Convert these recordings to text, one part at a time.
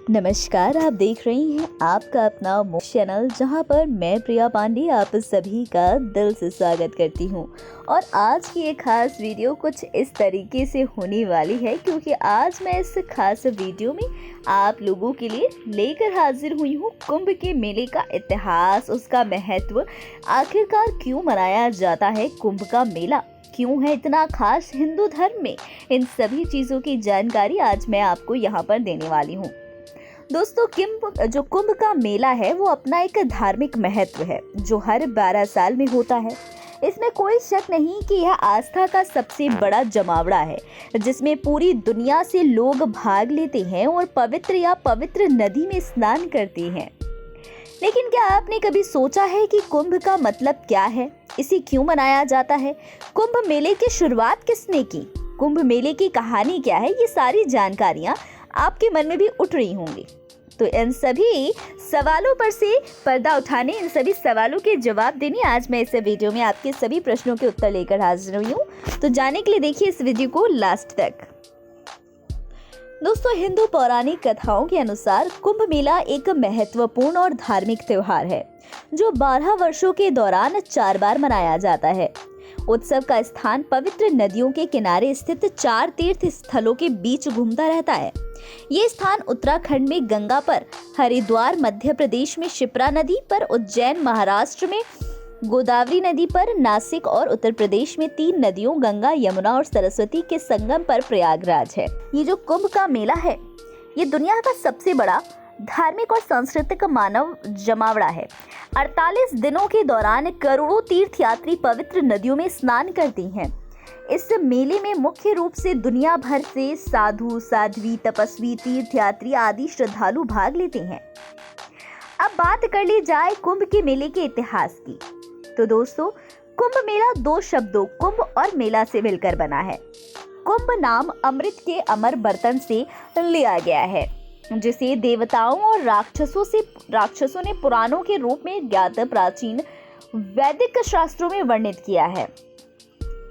नमस्कार, आप देख रही हैं आपका अपना मोक्ष चैनल, जहां पर मैं प्रिया पांडे आप सभी का दिल से स्वागत करती हूं। और आज की एक खास वीडियो कुछ इस तरीके से होने वाली है, क्योंकि आज मैं इस खास वीडियो में आप लोगों के लिए लेकर हाजिर हुई हूं कुंभ के मेले का इतिहास, उसका महत्व, आखिरकार क्यों मनाया जाता है कुंभ का मेला, क्यों है इतना खास हिंदू धर्म में। इन सभी चीज़ों की जानकारी आज मैं आपको यहाँ पर देने वाली हूँ। दोस्तों, जो कुंभ का मेला है वो अपना एक धार्मिक महत्व है जो हर 12 साल में होता है। इसमें कोई शक नहीं कि यह आस्था का सबसे बड़ा जमावड़ा है, जिसमें पूरी दुनिया से लोग भाग लेते हैं और पवित्र नदी में स्नान करते हैं। लेकिन क्या आपने कभी सोचा है कि कुंभ का मतलब क्या है, इसे क्यों मनाया जाता है, कुंभ मेले की शुरुआत किसने की, कुंभ मेले की कहानी क्या है, ये सारी जानकारियां आपके मन में भी उठ रही होंगी। तो इन सभी सवालों पर से पर्दा उठाने, इन सभी सवालों के जवाब देने आज मैं इस वीडियो में आपके सभी प्रश्नों के उत्तर लेकर हाजिर हुई हूँ। तो जानने के लिए देखिए इस वीडियो को लास्ट तक। दोस्तों, हिंदू पौराणिक कथाओं के अनुसार कुंभ मेला एक महत्वपूर्ण और धार्मिक त्योहार है जो 12 वर्षों के दौरान 4 बार मनाया जाता है। उत्सव का स्थान पवित्र नदियों के किनारे स्थित 4 तीर्थ स्थलों के बीच घूमता रहता है। ये स्थान उत्तराखंड में गंगा पर, हरिद्वार मध्य प्रदेश में शिप्रा नदी पर, उज्जैन महाराष्ट्र में गोदावरी नदी पर, नासिक और उत्तर प्रदेश में 3 नदियों गंगा, यमुना और सरस्वती के संगम पर प्रयागराज है। ये जो कुंभ का मेला है ये दुनिया का सबसे बड़ा धार्मिक और सांस्कृतिक मानव जमावड़ा है। 48 दिनों के दौरान करोड़ों तीर्थयात्री पवित्र नदियों में स्नान करते हैं। इस मेले में मुख्य रूप से दुनिया भर से साधु, साध्वी, तपस्वी, तीर्थयात्री आदि श्रद्धालु भाग लेते हैं। अब बात कर ली जाए कुंभ के मेले के इतिहास की, तो दोस्तों कुंभ मेला 2 शब्दों कुंभ और मेला से मिलकर बना है। कुंभ नाम अमृत के अमर बर्तन से लिया गया है, जिसे देवताओं और राक्षसों ने पुराणों के रूप में ज्ञात प्राचीन वैदिक शास्त्रों में वर्णित किया है।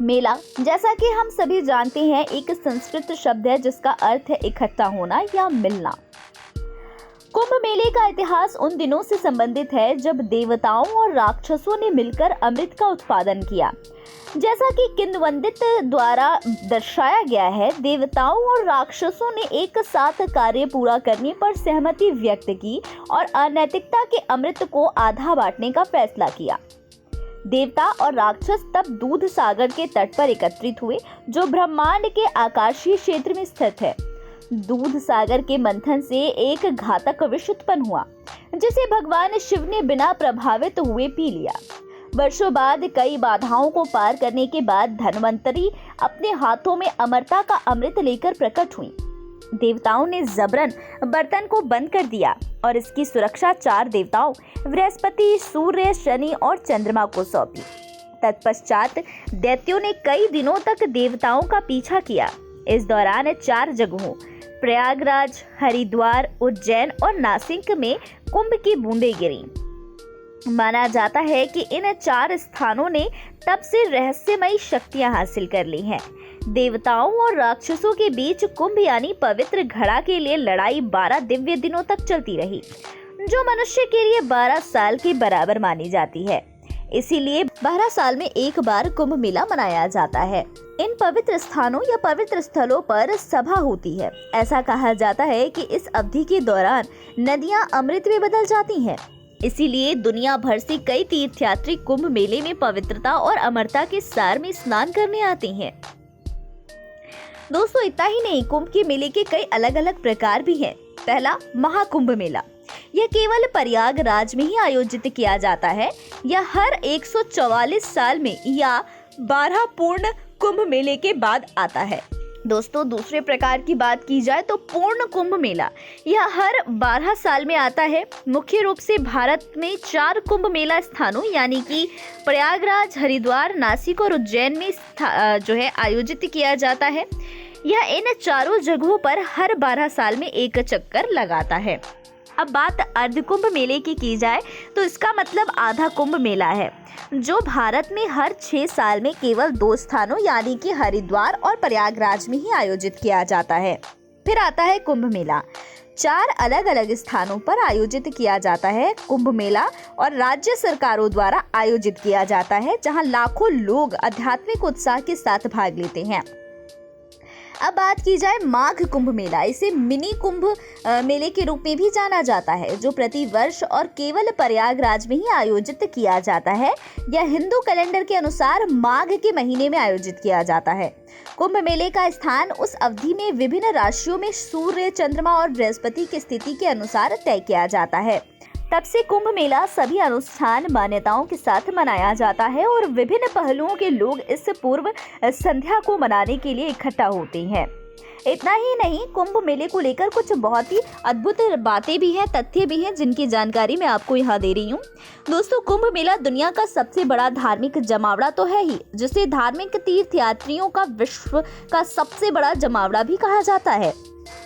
मेला, जैसा कि हम सभी जानते हैं, एक संस्कृत शब्द है जिसका अर्थ है इकट्ठा होना या मिलना। कुंभ मेले का इतिहास उन दिनों से संबंधित है जब देवताओं और राक्षसों ने मिलकर अमृत का उत्पादन किया। जैसा कि किंवदंती द्वारा दर्शाया गया है, देवताओं और राक्षसों ने एक साथ कार्य पूरा करने पर सहमति व्यक्त की और अनैतिकता के अमृत को आधा बांटने का फैसला किया। देवता और राक्षस तब दूध सागर के तट पर एकत्रित हुए, जो ब्रह्मांड के आकाशीय क्षेत्र में स्थित है। दूध सागर के मंथन से एक घातक विष उत्पन्न हुआ, जिसे भगवान शिव ने बिना प्रभावित हुए पी लिया। वर्षों बाद कई बाधाओं को पार करने के बाद धन्वंतरी अपने हाथों में अमरता का अमृत लेकर प्रकट हुई। देवताओं ने जबरन बर्तन को बंद कर दिया और इसकी सुरक्षा 4 देवताओं बृहस्पति, सूर्य, शनि और चंद्रमा को सौंपी। तत्पश्चात दैत्यों ने कई दिनों तक देवताओं का पीछा किया। इस दौरान 4 जगहों प्रयागराज, हरिद्वार, उज्जैन और नासिक में कुंभ की बूंदें गिरी। माना जाता है कि इन 4 स्थानों ने तब से रहस्यमयी शक्तियां हासिल कर ली हैं। देवताओं और राक्षसों के बीच कुंभ यानी पवित्र घड़ा के लिए लड़ाई 12 दिव्य दिनों तक चलती रही, जो मनुष्य के लिए 12 साल के बराबर मानी जाती है। इसीलिए 12 साल में एक बार कुंभ मेला मनाया जाता है। इन पवित्र स्थानों या पवित्र स्थलों पर सभा होती है। ऐसा कहा जाता है कि इस अवधि के दौरान नदियां अमृत में बदल जाती हैं। इसीलिए दुनिया भर से कई तीर्थयात्री कुंभ मेले में पवित्रता और अमरता के सार में स्नान करने आते हैं। दोस्तों, इतना ही नहीं, कुंभ के मेले के कई अलग अलग प्रकार भी हैं। पहला, महाकुंभ मेला। यह केवल प्रयागराज में ही आयोजित किया जाता है। यह हर 144 साल में या 12 पूर्ण कुंभ मेले के बाद आता है। दोस्तों, दूसरे प्रकार की बात की जाए तो पूर्ण कुंभ मेला, यह हर 12 साल में आता है। मुख्य रूप से भारत में 4 कुंभ मेला स्थानों यानी कि प्रयागराज, हरिद्वार, नासिक और उज्जैन में आयोजित किया जाता है। यह इन 4 जगहों पर हर 12 साल में एक चक्कर लगाता है। अब बात अर्ध कुंभ मेले की जाए तो इसका मतलब आधा कुंभ मेला है, जो भारत में हर 6 साल में केवल 2 स्थानों यानी कि हरिद्वार और प्रयागराज में ही आयोजित किया जाता है। फिर आता है कुंभ मेला। 4 अलग-अलग स्थानों पर आयोजित किया जाता है कुंभ मेला और राज्य सरकारों द्वारा आयोजित किया जाता है, जहां लाखों लोग आध्यात्मिक उत्साह के साथ भाग लेते हैं। अब बात की जाए माघ कुंभ मेला। इसे मिनी कुंभ मेले के रूप में भी जाना जाता है, जो प्रति वर्ष और केवल प्रयागराज में ही आयोजित किया जाता है। यह हिंदू कैलेंडर के अनुसार माघ के महीने में आयोजित किया जाता है। कुंभ मेले का स्थान उस अवधि में विभिन्न राशियों में सूर्य, चंद्रमा और बृहस्पति की स्थिति के अनुसार तय किया जाता है। तब से कुंभ मेला सभी अनुष्ठान मान्यताओं के साथ मनाया जाता है और विभिन्न पहलुओं के लोग इस पूर्व संध्या को मनाने के लिए इकट्ठा होते हैं। इतना ही नहीं, कुंभ मेले को लेकर कुछ बहुत ही अद्भुत बातें भी हैं, तथ्य भी हैं, जिनकी जानकारी मैं आपको यहाँ दे रही हूँ। दोस्तों, कुंभ मेला दुनिया का सबसे बड़ा धार्मिक जमावड़ा तो है ही, जिसे धार्मिक तीर्थयात्रियों का विश्व का सबसे बड़ा जमावड़ा भी कहा जाता है।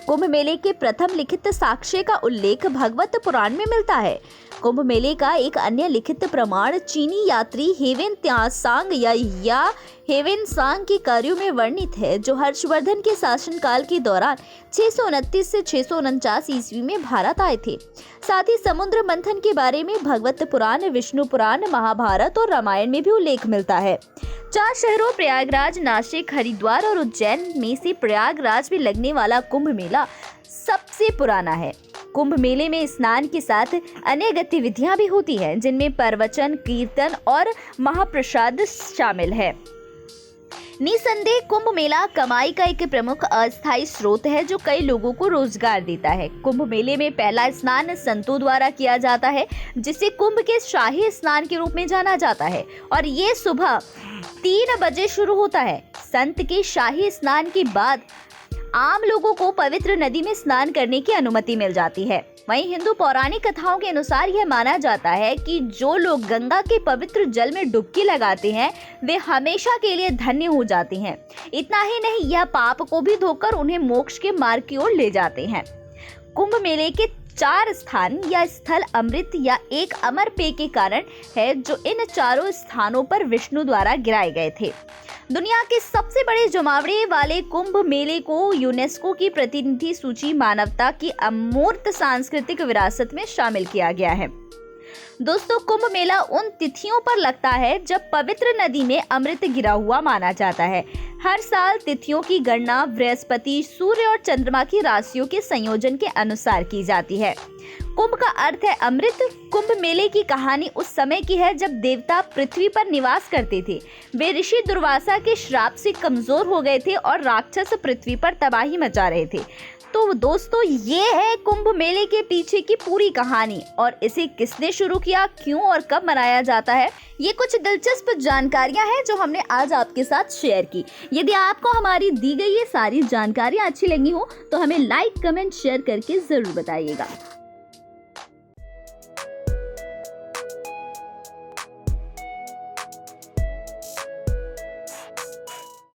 कुंभ मेले के प्रथम लिखित साक्ष्य का उल्लेख भगवत पुराण में मिलता है। कुंभ मेले का एक अन्य लिखित प्रमाण चीनी यात्री हेवेन त्सांग या हेवेन सांग के कार्यों में वर्णित है, जो हर्षवर्धन के शासनकाल के दौरान 629 से 649 ईस्वी में भारत आए थे। साथ ही समुद्र मंथन के बारे में भगवत पुराण, विष्णु पुराण, महाभारत और रामायण में भी उल्लेख मिलता है। 4 शहरों प्रयागराज, नासिक, हरिद्वार और उज्जैन में से प्रयागराज में लगने वाला कुंभ मेला सबसे पुराना है। कुंभ मेले में स्नान के साथ अन्य गतिविधियां भी होती हैं, जिनमें प्रवचन, कीर्तन और महाप्रसाद शामिल है। निसंदेह कुंभ मेला कमाई का एक प्रमुख अस्थायी स्रोत है, जो कई लोगों को रोजगार देता है। कुंभ मेले में पहला स्नान संतों द्वारा किया जाता है, जिसे कुंभ के शाही स्नान के रूप में जाना जाता है, और ये सुबह 3 बजे शुरू होता है। संत के शाही स्नान के बाद आम लोगों को पवित्र नदी में स्नान करने की अनुमति मिल जाती है। वहीं हिंदू पौराणिक कथाओं के अनुसार यह माना जाता है कि जो लोग गंगा के पवित्र जल में डुबकी लगाते हैं, वे हमेशा के लिए धन्य हो जाते हैं। इतना ही नहीं, यह पाप को भी धोकर उन्हें मोक्ष के मार्ग की ओर ले जाते हैं। कुंभ मेले के 4 स्थान या स्थल अमृत या एक अमर पेय के कारण है, जो इन 4 स्थानों पर विष्णु द्वारा गिराए गए थे। दुनिया के सबसे बड़े जमावड़े वाले कुंभ मेले को यूनेस्को की प्रतिनिधि सूची मानवता की अमूर्त सांस्कृतिक विरासत में शामिल किया गया है। दोस्तों, कुंभ मेला उन तिथियों पर लगता है जब पवित्र नदी में अमृत गिरा हुआ माना जाता है। हर साल तिथियों की गणना बृहस्पति, सूर्य और चंद्रमा की राशियों के संयोजन के अनुसार की जाती है। कुंभ का अर्थ है अमृत। कुंभ मेले की कहानी उस समय की है जब देवता पृथ्वी पर निवास करते थे। वे ऋषि दुर्वासा के श्राप से कमजोर हो गए थे और राक्षस पृथ्वी पर तबाही मचा रहे थे। तो दोस्तों, ये है कुंभ मेले के पीछे की पूरी कहानी, और इसे किसने शुरू किया, क्यों और कब मनाया जाता है। ये कुछ दिलचस्प जानकारियां हैं जो हमने आज आपके साथ शेयर की। यदि आपको हमारी दी गई ये सारी जानकारियां अच्छी लगी हो तो हमें लाइक, कमेंट, शेयर करके जरूर बताइएगा।